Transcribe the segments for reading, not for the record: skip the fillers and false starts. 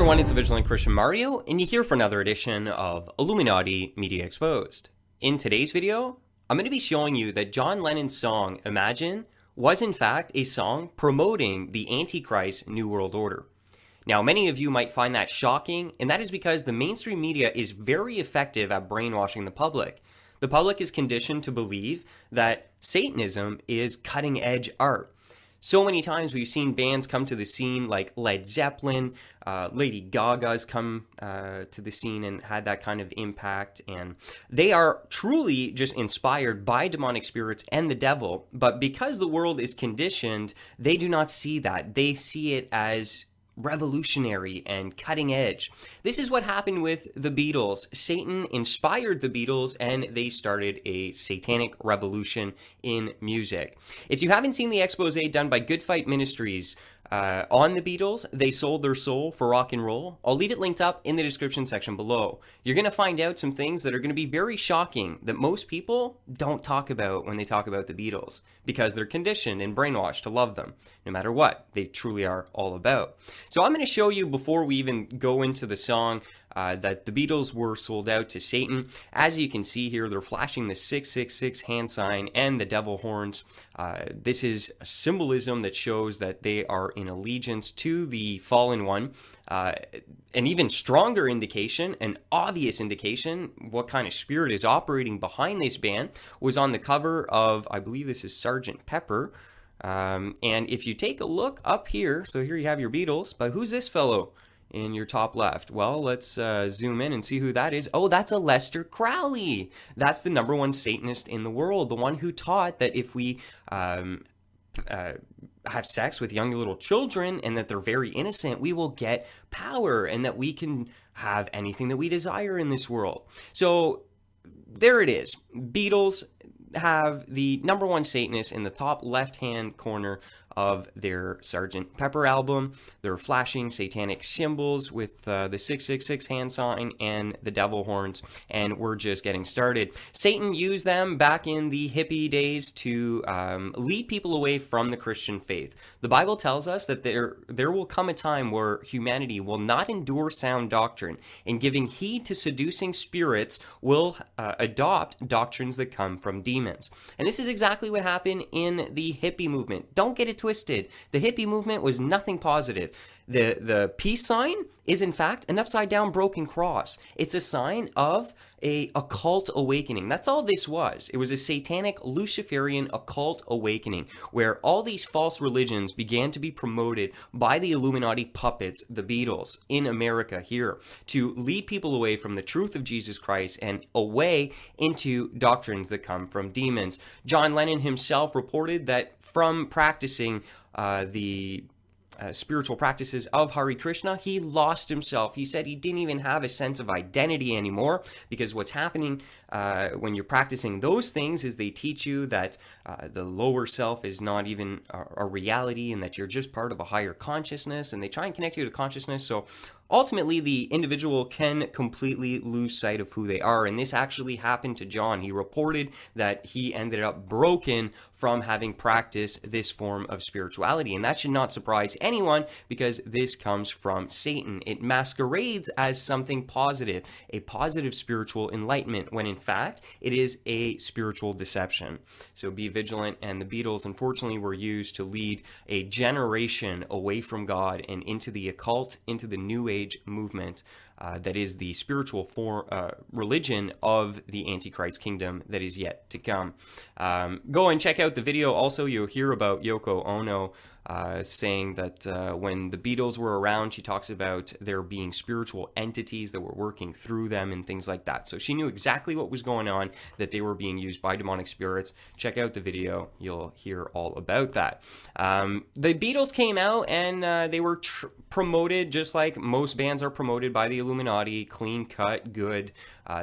everyone, it's Vigilant Christian Mario, and you're here for another edition of Illuminati Media Exposed. In today's video, I'm going to be showing you that John Lennon's song, Imagine, was in fact a song promoting the Antichrist New World Order. Now, many of you might find that shocking, and that is because the mainstream media is very effective at brainwashing the public. The public is conditioned to believe that Satanism is cutting-edge art. So many times we've seen bands come to the scene like Led Zeppelin, Lady Gaga's come to the scene and had that kind of impact, and they are truly just inspired by demonic spirits and the devil, but because the world is conditioned, they do not see that. They see it as revolutionary and cutting edge. This is what happened with the Beatles. Satan inspired the Beatles and they started a satanic revolution in music. If you haven't seen the expose done by Good Fight Ministries on the Beatles, they sold their soul for rock and roll. I'll leave it linked up in the description section below. You're going to find out some things that are going to be very shocking that most people don't talk about when they talk about the Beatles because they're conditioned and brainwashed to love them, no matter what they truly are all about. So I'm going to show you before we even go into the song that the Beatles were sold out to Satan. As you can see here, they're flashing the 666 hand sign and the devil horns. This is a symbolism that shows that they are in allegiance to the fallen one. An even stronger indication, an obvious indication, what kind of spirit is operating behind this band was on the cover of, I believe this is Sgt. Pepper. And if you take a look up here, so here you have your Beatles, but who's this fellow in your top left? Well, let's zoom in and see who that is. Oh, that's Aleister Crowley. That's the #1 Satanist in the world, the one who taught that if we have sex with young little children and that they're very innocent, we will get power and that we can have anything that we desire in this world. So there it is. Beatles have the #1 Satanist in the top left-hand corner of their Sgt. Pepper album. They're flashing satanic symbols with the 666 hand sign and the devil horns, and we're just getting started. Satan used them back in the hippie days to lead people away from the Christian faith. The Bible tells us that there will come a time where humanity will not endure sound doctrine, and giving heed to seducing spirits will adopt doctrines that come from demons. And this is exactly what happened in the hippie movement. Don't get it twisted. The hippie movement was nothing positive. The peace sign is in fact an upside down broken cross. It's a sign of a occult awakening. That's all this was. It was a satanic Luciferian occult awakening where all these false religions began to be promoted by the Illuminati puppets, the Beatles, in America here to lead people away from the truth of Jesus Christ and away into doctrines that come from demons. John Lennon himself reported that from practicing the spiritual practices of Hare Krishna, he lost himself. He said he didn't even have a sense of identity anymore because what's happening when you're practicing those things is they teach you that the lower self is not even a reality and that you're just part of a higher consciousness, and they try and connect you to consciousness. So ultimately, the individual can completely lose sight of who they are, and this actually happened to John. He reported that he ended up broken from having practiced this form of spirituality, and that should not surprise anyone because this comes from Satan. It masquerades as something positive, a positive spiritual enlightenment, when in fact it is a spiritual deception. So be vigilant, and the Beatles unfortunately were used to lead a generation away from God and into the occult, into the New Age movement that is the spiritual religion of the Antichrist kingdom that is yet to come. Go and check out the video. Also, you'll hear about Yoko Ono saying that when the Beatles were around, she talks about there being spiritual entities that were working through them and things like that. So she knew exactly what was going on, that they were being used by demonic spirits. Check out the video. You'll hear all about that. The Beatles came out and they were promoted just like most bands are promoted by the Illuminati, clean cut, good.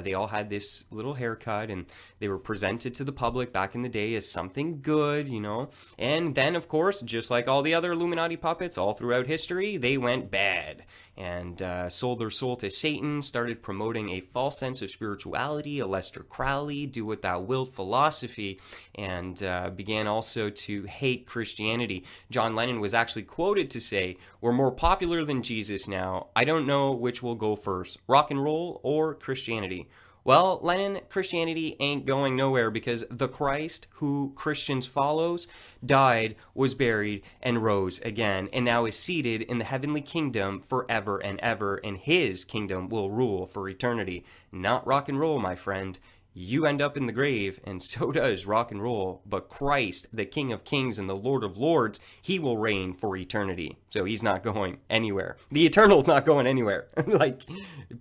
They all had this little haircut and they were presented to the public back in the day as something good, you know. And then, of course, just like all all the other Illuminati puppets all throughout history, they went bad and sold their soul to Satan, started promoting a false sense of spirituality, a Lester Crowley, do what thou wilt philosophy, and began also to hate Christianity. John Lennon was actually quoted to say, "We're more popular than Jesus now. I don't know which will go first, rock and roll or Christianity." Well, Lennon, Christianity ain't going nowhere, because the Christ who Christians follows died, was buried, and rose again, and now is seated in the heavenly kingdom forever and ever, and his kingdom will rule for eternity. Not rock and roll, my friend. You end up in the grave, and so does rock and roll. But Christ, the King of Kings and the Lord of Lords, he will reign for eternity. So he's not going anywhere. The eternal's not going anywhere. Like,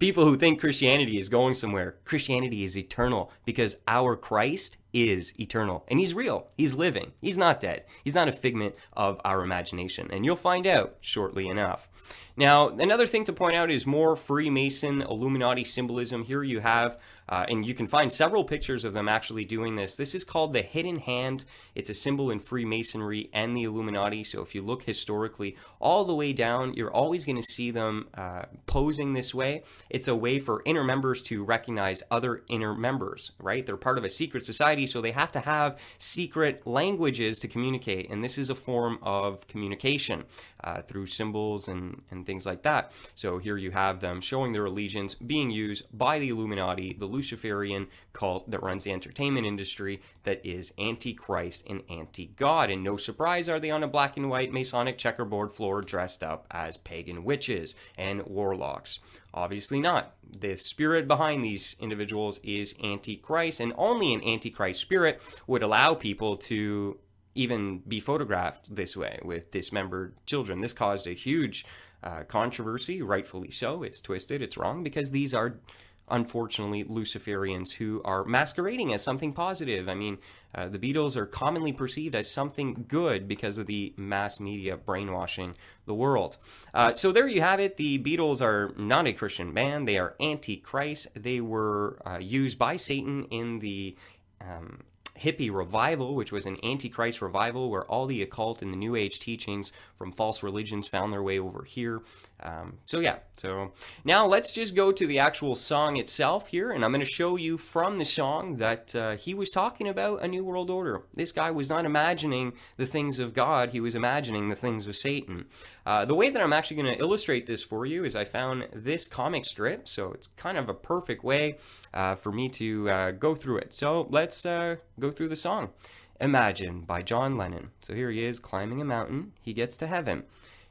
people who think Christianity is going somewhere, Christianity is eternal, because our Christ is eternal. And he's real. He's living. He's not dead. He's not a figment of our imagination. And you'll find out shortly enough. Now, another thing to point out is more Freemason Illuminati symbolism. Here you have, and you can find several pictures of them actually doing this. This is called the hidden hand. It's a symbol in Freemasonry and the Illuminati. So if you look historically all the way down, you're always going to see them posing this way. It's a way for inner members to recognize other inner members, right? They're part of a secret society, so they have to have secret languages to communicate. And this is a form of communication through symbols and things like that. So here you have them showing their allegiance being used by the Illuminati, the Luciferian cult that runs the entertainment industry, that is anti-Christ and anti-God. And no surprise are they on a black and white Masonic checkerboard floor dressed up as pagan witches and warlocks. Obviously not. The spirit behind these individuals is anti-Christ, and only an anti-Christ spirit would allow people to even be photographed this way with dismembered children. This caused a huge controversy, rightfully so. It's twisted, it's wrong, because these are unfortunately Luciferians who are masquerading as something positive. I mean, the Beatles are commonly perceived as something good because of the mass media brainwashing the world. So there you have it. The Beatles are not a Christian band. They are anti-Christ. They were used by Satan in the hippie revival, which was an antichrist revival where all the occult and the New Age teachings from false religions found their way over here. So now let's just go to the actual song itself here, and I'm going to show you from the song that he was talking about a new world order. This guy was not imagining the things of God, he was imagining the things of Satan. The way that I'm actually going to illustrate this for you is I found this comic strip, so it's kind of a perfect way for me to go through it. So let's go through the song. Imagine by John Lennon. So here he is climbing a mountain. He gets to heaven.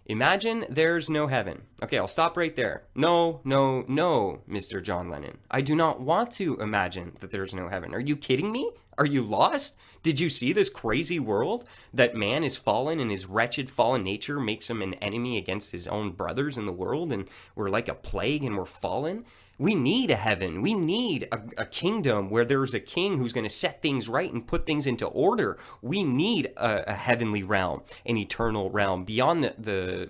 Imagine there's no heaven. Okay, I'll stop right there. No, Mr. John Lennon. I do not want to imagine that there's no heaven. Are you kidding me? Are you lost? Did you see this crazy world? That man is fallen and his wretched fallen nature makes him an enemy against his own brothers in the world, and we're like a plague and we're fallen? We need a heaven. We need a kingdom where there's a king who's going to set things right and put things into order. We need a heavenly realm, an eternal realm beyond the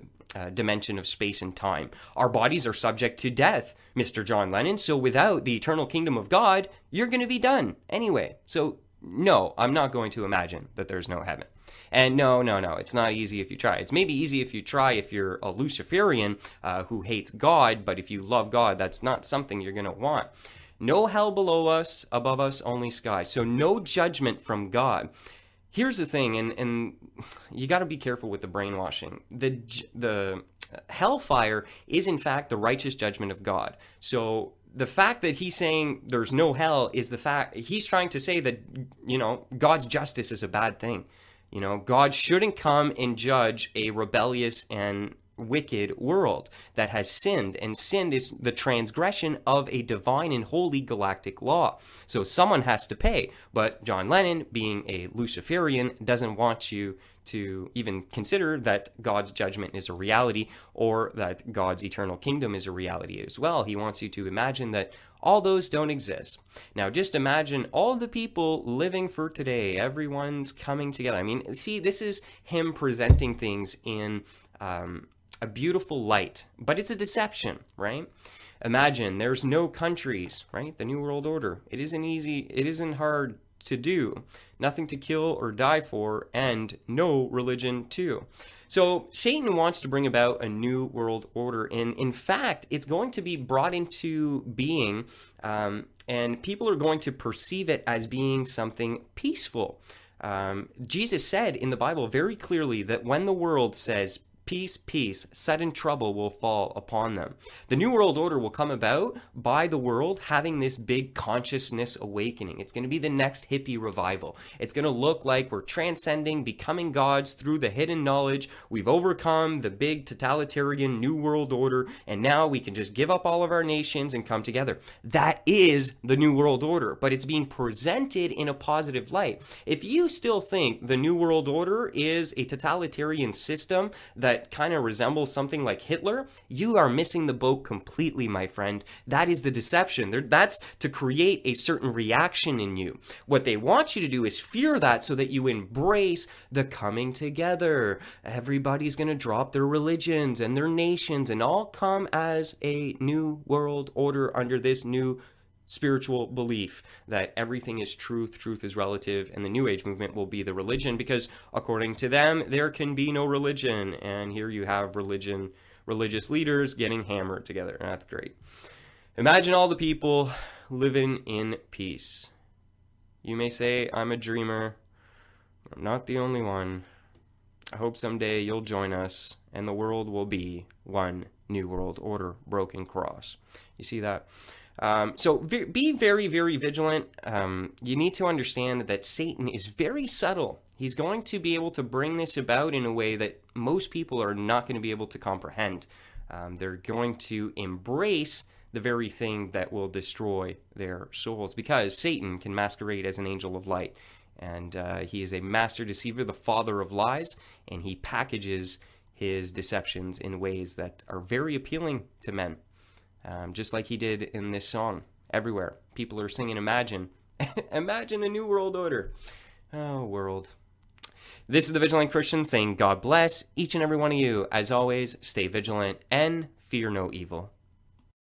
dimension of space and time. Our bodies are subject to death, Mr. John Lennon. So without the eternal kingdom of God, you're going to be done anyway. So no, I'm not going to imagine that there's no heaven. And no, it's not easy if you try. It's maybe easy if you try if you're a Luciferian who hates God, but if you love God, that's not something you're going to want. No hell below us, above us only sky. So no judgment from God. Here's the thing, and you got to be careful with the brainwashing. The hellfire is in fact the righteous judgment of God. So the fact that he's saying there's no hell is the fact he's trying to say that, God's justice is a bad thing. God shouldn't come and judge a rebellious and wicked world that has sinned, and sinned is the transgression of a divine and holy galactic law. So someone has to pay, but John Lennon, being a Luciferian, doesn't want you to even consider that God's judgment is a reality, or that God's eternal kingdom is a reality as well. He wants you to imagine that all those don't exist. Now, just imagine all the people living for today. Everyone's coming together. I mean, see, this is him presenting things in a beautiful light, but it's a deception, right? Imagine there's no countries, right? The New World Order. It isn't easy. It isn't hard to do, nothing to kill or die for, and no religion too. So Satan wants to bring about a new world order. And in fact, it's going to be brought into being, and people are going to perceive it as being something peaceful. Jesus said in the Bible very clearly that when the world says, peace, peace, sudden trouble will fall upon them. The New World Order will come about by the world having this big consciousness awakening. It's going to be the next hippie revival. It's going to look like we're transcending, becoming gods through the hidden knowledge. We've overcome the big totalitarian New World Order, and now we can just give up all of our nations and come together. That is the New World Order, but it's being presented in a positive light. If you still think the New World Order is a totalitarian system that kind of resembles something like Hitler, you are missing the boat completely, my friend. That is the deception. That's to create a certain reaction in you. What they want you to do is fear that so that you embrace the coming together. Everybody's going to drop their religions and their nations and all come as a new world order under this new spiritual belief that everything is truth, truth is relative, and the New Age movement will be the religion because according to them, there can be no religion. And here you have religious leaders getting hammered together. That's great. Imagine all the people living in peace. You may say, I'm a dreamer. I'm not the only one. I hope someday you'll join us and the world will be one new world order, broken cross. You see that? So be very, very vigilant. You need to understand that Satan is very subtle. He's going to be able to bring this about in a way that most people are not going to be able to comprehend. They're going to embrace the very thing that will destroy their souls because Satan can masquerade as an angel of light. And he is a master deceiver, the father of lies, and he packages his deceptions in ways that are very appealing to men. Just like he did in this song. Everywhere. People are singing Imagine. Imagine a new world order. Oh, world. This is the Vigilant Christian saying God bless each and every one of you. As always, stay vigilant and fear no evil.